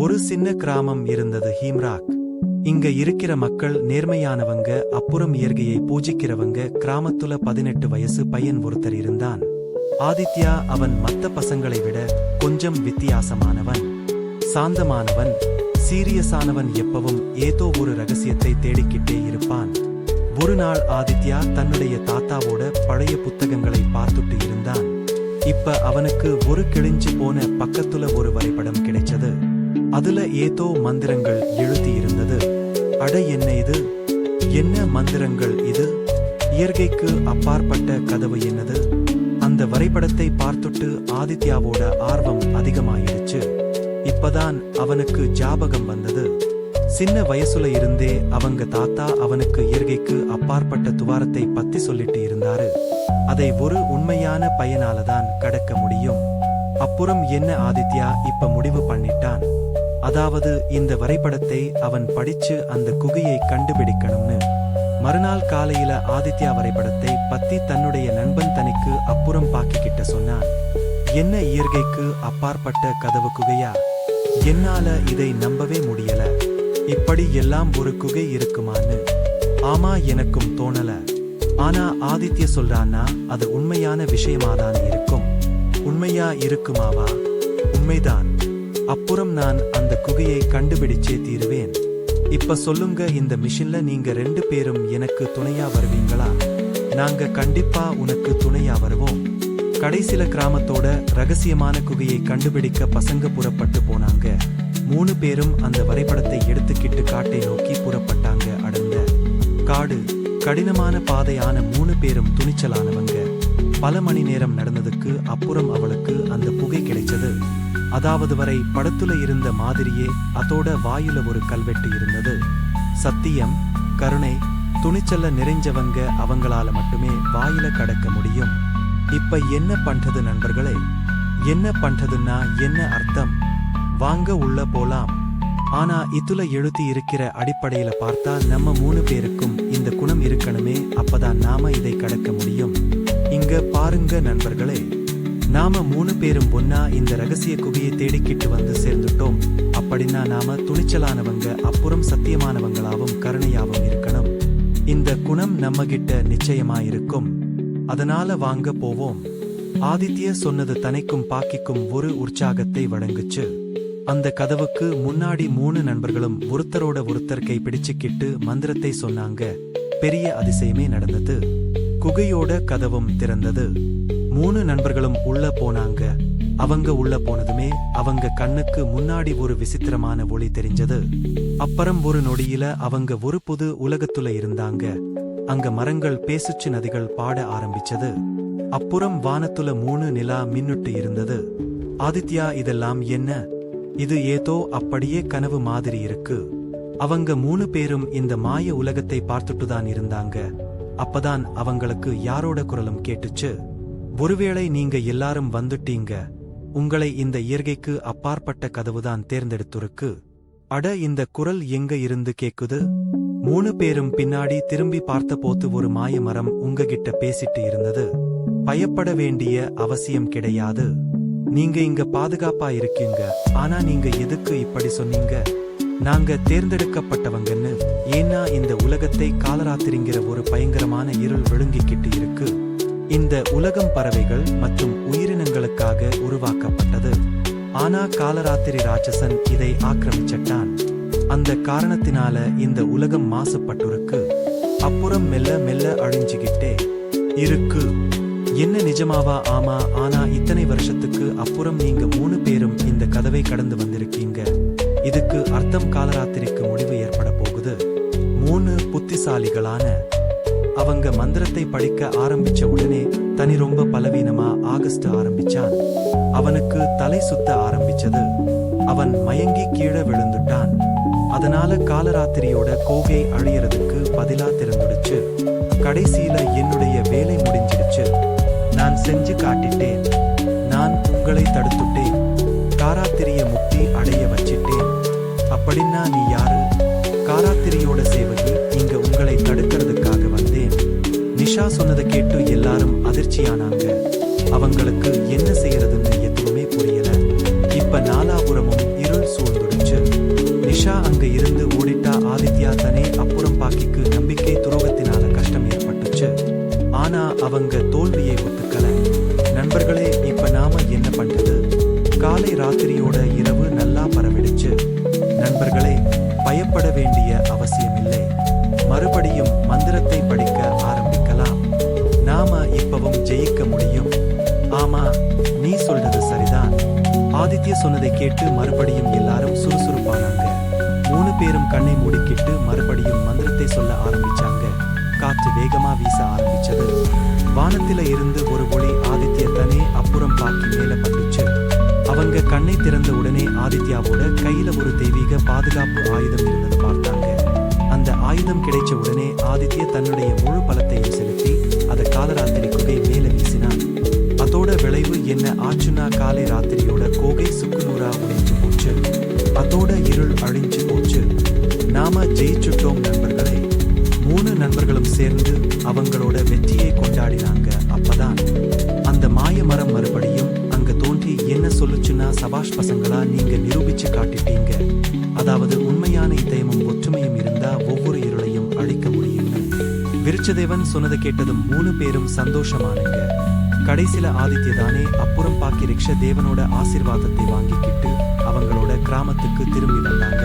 ஒரு சின்ன கிராமம் இருந்தது ஹீம்ராக். இங்க இருக்கிற மக்கள் நேர்மையானவங்க, அப்புறம் இயற்கையை பூஜிக்கிறவங்க. கிராமத்துல 18 வயசு பையன் ஒருத்தர் இருந்தான். ஆதித்யா. அவன் மத்த பசங்களை விட கொஞ்சம் வித்தியாசமானவன், சாந்தமானவன், சீரியஸானவன். எப்பவும் ஏதோ ஒரு ரகசியத்தை தேடிக்கிட்டே இருப்பான். ஒரு நாள் ஆதித்யா தன்னுடைய தாத்தாவோட பழைய புத்தகங்களை பார்த்துட்டு இருந்தான். இப்ப அவனுக்கு ஒரு கிழிஞ்சு போன பக்கத்துல ஒரு வரைபடம் கிடைச்சது. அதுல ஏதோ மந்திரங்கள் எழுதி இருந்தது. அட, என்ன இது? என்ன மந்திரங்கள் இது? இயற்கைக்கு அப்பாற்பட்ட கதவு என்னது? அந்த வரைபடத்தை பார்த்துட்டு ஆதித்யாவோட ஆர்வம் அதிகமாயிடுச்சு. இப்பதான் அவனுக்கு ஞாபகம் வந்தது. சின்ன வயசுல இருந்தே அவங்க தாத்தா அவனுக்கு இயற்கைக்கு அப்பாற்பட்ட துவாரத்தை பத்தி சொல்லிட்டு இருந்தாரு. அதை ஒரு உண்மையான பையனாலதான் கடக்க முடியும். அப்புறம் என்ன ஆதித்யா இப்ப முடிவு பண்ணிட்டான். அதாவது இந்த வரைபடத்தை அவன் படிச்சு அந்த குகையை கண்டுபிடிக்கணும்னு. மறுநாள் காலையில ஆதித்யா வரைபடத்தை பத்தி தன்னுடைய நண்பன் தனிக்கு அப்புறம் பாக்கிக்கிட்ட சொன்னான். என்ன, இயற்கைக்கு அப்பாற்பட்ட கதவு குகையா? என்னால இதை நம்பவே முடியல. இப்படி எல்லாம் ஒரு குகை இருக்குமான்னு. ஆமா, எனக்கும் தோணல. ஆனா ஆதித்ய சொல்றான்னா அது உண்மையான விஷயமாதான் இருக்கும். உண்மையா இருக்குமாவா? உண்மைதான். அப்புறம் நான் அந்த குகையை கண்டுபிடிச்சே தீருவேன். இப்ப சொல்லுங்க, இந்த மிஷன்ல நீங்க 2 பேரும் எனக்கு துணையா வருவீங்களா? நாங்க கண்டிப்பா உனக்கு துணையா வருவோம். கடைசில கிராமத்தோட ரகசியமான குகையை கண்டுபிடிக்க பசங்க புறப்பட்டு போனாங்க. 3 பேரும் அந்த வரைபடத்தை எடுத்துக்கிட்டு காட்டை நோக்கி புறப்பட்டாங்க. அடர்ந்த காடு, கடினமான பாதையான 3 பேரும் துணிச்சலானவங்க. பல மணி நேரம் நடந்ததுக்கு அப்புறம் அவளுக்கு அந்த புகை கிடைச்சது. அதாவது வரை படத்துல இருந்த மாதிரியே அதோட வாயில ஒரு கல்வெட்டு இருந்தது. சத்தியம், கருணை, துணிச்சல்ல நிறைஞ்சவங்க அவங்களால மட்டுமே வாயில கடக்க முடியும். இப்ப என்ன பண்றது நண்பர்களே? என்ன பண்றதுன்னா என்ன அர்த்தம்? வாங்க உள்ள போலாம். ஆனா இதுல எழுதி இருக்கிற அடிப்படையில பார்த்தா நம்ம 3 பேருக்கும் இந்த குணம் இருக்கணுமே. அப்பதான் நாம இதை கடக்க முடியும். இங்க பாருங்க நண்பர்களே, நாம 3 பேரும் ஒன்னா இந்த ரகசிய குகையை தேடிக்கிட்டு வந்து சேர்ந்துட்டோம். அப்படின்னா நாம துணிச்சலானவங்க, அப்புறம் சத்தியமானவங்களாவும் கருணையாவும் இருக்கணும். இந்த குணம் நம்ம கிட்ட நிச்சயமா இருக்கும். அதனால வாங்க போவோம். ஆதித்ய சொன்னது தனக்கும் பாக்கிக்கும் ஒரு உற்சாகத்தை வழங்குச்சு. அந்த கதவுக்கு முன்னாடி 3 நண்பர்களும் ஒருத்தரோட ஒருத்தர் கை பிடிச்சுக்கிட்டு மந்திரத்தை சொன்னாங்க. பெரிய அதிசயமே நடந்தது. குகையோட கதவும் திறந்தது. 3 நண்பர்களும் உள்ள போனாங்க. அவங்க உள்ள போனதுமே அவங்க கண்ணுக்கு முன்னாடி ஒரு விசித்திரமான ஒளி தெரிஞ்சது. அப்புறம் ஒரு நொடியில அவங்க ஒரு புது உலகத்துல இருந்தாங்க. அங்க மரங்கள் பேசுச்சு, நதிகள் பாட ஆரம்பிச்சது. அப்புறம் வானத்துல 3 நிலா மின்னுட்டு இருந்தது. ஆதித்யா, இதெல்லாம் என்ன? இது ஏதோ அப்படியே கனவு மாதிரி இருக்கு. அவங்க 3 பேரும் இந்த மாய உலகத்தை பார்த்துட்டுதான் இருந்தாங்க. அப்பதான் அவங்களுக்கு யாரோட குரலும் கேட்டுச்சு. ஒருவேளை நீங்க எல்லாரும் வந்துட்டீங்க. உங்களை இந்த இயற்கைக்கு அப்பாற்பட்ட கதவுதான் தேர்ந்தெடுத்துருக்கு. அட, இந்த குரல் எங்க இருந்து கேக்குது? 3 பேரும் பின்னாடி திரும்பி பார்த்தபோது ஒரு மாய மரம் உங்ககிட்ட பேசிட்டு இருந்தது. பயப்பட வேண்டிய அவசியம் கிடையாது. நீங்க இங்க பாதுகாப்பா இருக்கீங்க. ஆனா நீங்க எதுக்கு இப்படி சொன்னீங்க? நாங்க தேர்ந்தெடுக்கப்பட்டவங்கன்னு. ஏன்னா இந்த உலகத்தை காலராத்திரிங்கிற ஒரு பயங்கரமான இருள் விழுங்கிக்கிட்டு இருக்கு. இந்த உலகம் பறவைகள் மற்றும் உயிரினங்களுக்காக உருவாக்கப்பட்டது. ஆனா காலராத்திரி ராட்சசன் இதை ஆக்கிரமிச்சிட்டான். அந்த காரணத்தினால இந்த உலகம் மாசுபட்டுருக்கு. அப்புறம் மெல்ல மெல்ல அழிஞ்சுகிட்டே இருக்கு. என்ன, நிஜமாவா? ஆமா. ஆனா இத்தனை வருஷத்துக்கு அப்புறம் நீங்க 3 பேரும் இந்த கதவை கடந்து வந்திருக்கீங்க. இதுக்கு அர்த்தம் காலராத்திரிக்கு முடிவு ஏற்பட போகுது. 3 புத்திசாலிகளான அவங்க மந்திரத்தை படிக்க ஆரம்பிச்ச உடனே தனி ரொம்ப பலவீனமா ஆகஸ்ட் ஆரம்பிச்சான். அவனுக்கு தலை சுத்த ஆரம்பிச்சது. அவன் மயங்கி கீழே விழுந்துட்டான். அதனால காலராத்திரியோட கோகை அழியறதுக்கு பதிலா திறந்துடுச்சு. கடைசியில என்னுடைய வேலை முடிஞ்சிடுச்சு. நான் செஞ்சு காட்டிட்டேன். நான் உங்களை தடுத்துட்டேன். காராத்திரிய முக்தி அடைய வச்சிட்டேன். அப்படின்னா நீ யாரு? காராத்திரியோட சேவகி. இங்க உங்களை தடுக்கிறதுக்காக வந்தேன். நிஷா சொன்னதை கேட்டு எல்லாரும் அதிர்ச்சியானாங்க. அவங்களுக்கு என்ன செய்யறதுன்னு எதுவுமே புரியல. இப்ப நாலாபுரமும் இருள் சூழ்ந்துடுச்சு. நண்பர்களே, பயப்பட வேண்டிய அவசியமில்லை. மறுபடியும் மந்திரத்தை படிக்க ஆரம்பிக்கலாம். நாம இப்பவும் ஜெயிக்க முடியும். ஆமா, நீ சொல்றது சரிதான். ஆதித்யா சொன்னதை கேட்டு மறுபடியும் எல்லாரும் சுறுசுறுப்பானாங்க. 3 பேரும் கண்ணை மூடிக்கிட்டு மறுபடியும் மந்திரத்தை சொல்ல ஆரம்பிச்சாங்க. காற்று வேகமா வீச ஆரம்பிச்சது. வானத்தில இருந்து ஒரு ஒளி ஆதித்ய தனே அப்புறம் பாக்கி மேல பட்டுச்சு. அவங்க கண்ணை திறந்த உடனே ஆதித்யாவோட கையில ஒரு தெய்வீக பாதுகாப்பு ஆயுதம் இருந்ததை பார்த்தாங்க. அந்த ஆயுதம் கிடைச்ச உடனே ஆதித்ய தன்னுடைய முழு பலத்தையும் செலுத்தி அதை காலராத்திரி குகை மேல வீசினான். அதோட விளைவு என்ன ஆச்சுன்னா காலை ராத்திரியோட கோகை சுக்குநூறா உடைஞ்சு போச்சு. அதோட இருள் அழிஞ்சு போச்சு. நாம ஜெயிச்சுட்டோம் நண்பர்களே. 3 நண்பர்களும் சேர்ந்து அவங்களோட வெற்றியை கொண்டாடினாங்க. அப்பதான் அந்த மாய மரம் மறுபடியும் அங்க தோன்றி என்ன சொல்லுச்சுன்னா, சபாஷ் பசங்களா, நீங்க நிரூபிச்சு காட்டிட்டீங்க. அதாவது உண்மையான இதயமும் ஒற்றுமையும் இருந்தா ஒவ்வொரு இருளையும் அழிக்க முடியும்னு. விருட்சதேவன் சொன்னதை கேட்டதும் 3 பேரும் சந்தோஷமானுங்க. கடைசில ஆதித்யதானே அப்புறம் பாக்கி ரிக்ஷ தேவனோட ஆசீர்வாதத்தை வாங்கிக்கிட்டு அவங்களோட கிராமத்துக்கு திரும்பி வந்தாங்க.